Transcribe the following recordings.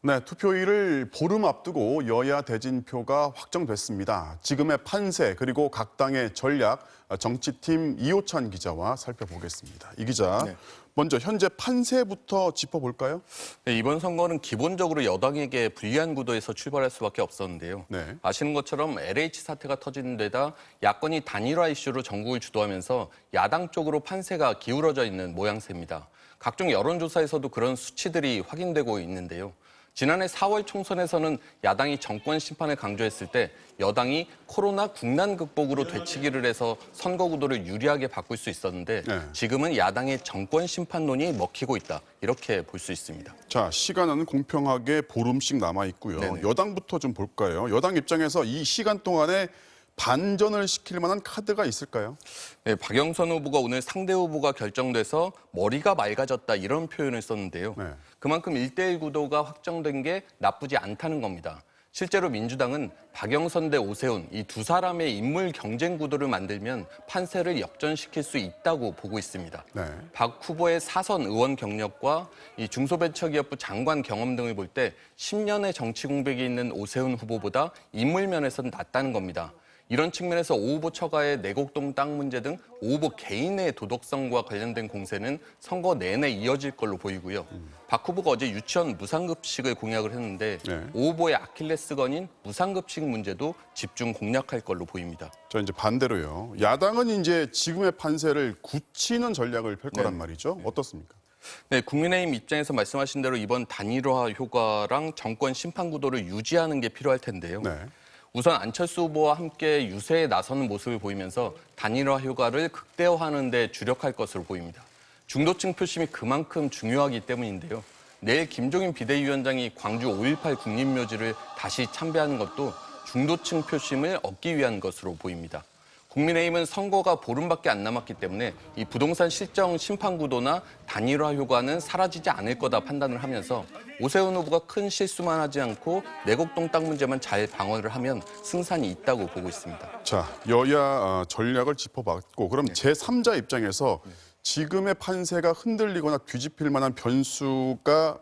네, 투표일을 보름 앞두고 여야 대진표가 확정됐습니다. 지금의 판세 그리고 각 당의 전략, 정치팀 이호찬 기자와 살펴보겠습니다. 이 기자, 네. 먼저 현재 판세부터 짚어볼까요? 네, 이번 선거는 기본적으로 여당에게 불리한 구도에서 출발할 수밖에 없었는데요. 네. 아시는 것처럼 LH 사태가 터지는 데다 야권이 단일화 이슈로 전국을 주도하면서 야당 쪽으로 판세가 기울어져 있는 모양새입니다. 각종 여론조사에서도 그런 수치들이 확인되고 있는데요. 지난해 4월 총선에서는 야당이 정권 심판을 강조했을 때 여당이 코로나 국난 극복으로 되치기를 해서 선거 구도를 유리하게 바꿀 수 있었는데 네. 지금은 야당의 정권 심판론이 먹히고 있다. 이렇게 볼 수 있습니다. 자, 시간은 공평하게 보름씩 남아 있고요. 네네. 여당부터 좀 볼까요? 여당 입장에서 이 시간 동안에 반전을 시킬 만한 카드가 있을까요? 네, 박영선 후보가 오늘 상대 후보가 결정돼서 머리가 맑아졌다 이런 표현을 썼는데요. 네. 그만큼 1대1 구도가 확정된 게 나쁘지 않다는 겁니다. 실제로 민주당은 박영선 대 오세훈 이 두 사람의 인물 경쟁 구도를 만들면 판세를 역전시킬 수 있다고 보고 있습니다. 네. 박 후보의 사선 의원 경력과 이 중소벤처기업부 장관 경험 등을 볼 때 10년의 정치 공백이 있는 오세훈 후보보다 인물 면에서는 낫다는 겁니다. 이런 측면에서 오 후보 처가의 내곡동 땅 문제 등 오 후보 개인의 도덕성과 관련된 공세는 선거 내내 이어질 걸로 보이고요. 박 후보가 어제 유치원 무상급식을 공약을 했는데 네. 오 후보의 아킬레스건인 무상급식 문제도 집중 공략할 걸로 보입니다. 자, 이제 반대로요. 야당은 이제 지금의 판세를 굳히는 전략을 펼 거란 말이죠. 어떻습니까? 네, 국민의힘 입장에서 말씀하신 대로 이번 단일화 효과랑 정권 심판 구도를 유지하는 게 필요할 텐데요. 네. 우선 안철수 후보와 함께 유세에 나서는 모습을 보이면서 단일화 효과를 극대화하는 데 주력할 것으로 보입니다. 중도층 표심이 그만큼 중요하기 때문인데요. 내일 김종인 비대위원장이 광주 5.18 국립묘지를 다시 참배하는 것도 중도층 표심을 얻기 위한 것으로 보입니다. 국민의힘은 선거가 보름밖에 안 남았기 때문에 이 부동산 실정 심판 구도나 단일화 효과는 사라지지 않을 거다 판단을 하면서 오세훈 후보가 큰 실수만 하지 않고 내곡동 땅 문제만 잘 방어를 하면 승산이 있다고 보고 있습니다. 자, 여야 전략을 짚어봤고 그럼 제3자 입장에서 지금의 판세가 흔들리거나 뒤집힐 만한 변수가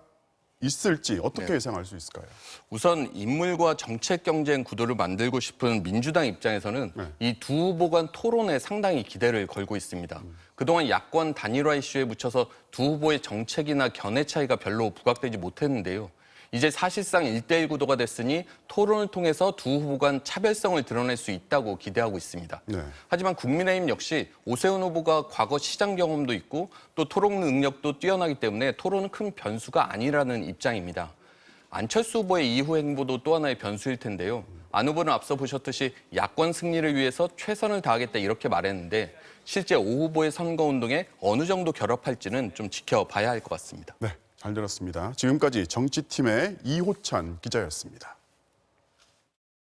있을지 어떻게 예상할 수 있을까요? 우선 인물과 정책 경쟁 구도를 만들고 싶은 민주당 입장에서는 이 두 후보 간 토론에 상당히 기대를 걸고 있습니다. 그동안 야권 단일화 이슈에 묻혀서 두 후보의 정책이나 견해 차이가 별로 부각되지 못했는데요. 이제 사실상 1대1 구도가 됐으니 토론을 통해서 두 후보 간 차별성을 드러낼 수 있다고 기대하고 있습니다. 네. 하지만 국민의힘 역시 오세훈 후보가 과거 시장 경험도 있고 또 토론 능력도 뛰어나기 때문에 토론은 큰 변수가 아니라는 입장입니다. 안철수 후보의 이후 행보도 또 하나의 변수일 텐데요. 안 후보는 앞서 보셨듯이 야권 승리를 위해서 최선을 다하겠다 이렇게 말했는데 실제 오 후보의 선거운동에 어느 정도 결합할지는 좀 지켜봐야 할 것 같습니다. 네, 잘 들었습니다. 지금까지 정치팀의 이호찬 기자였습니다.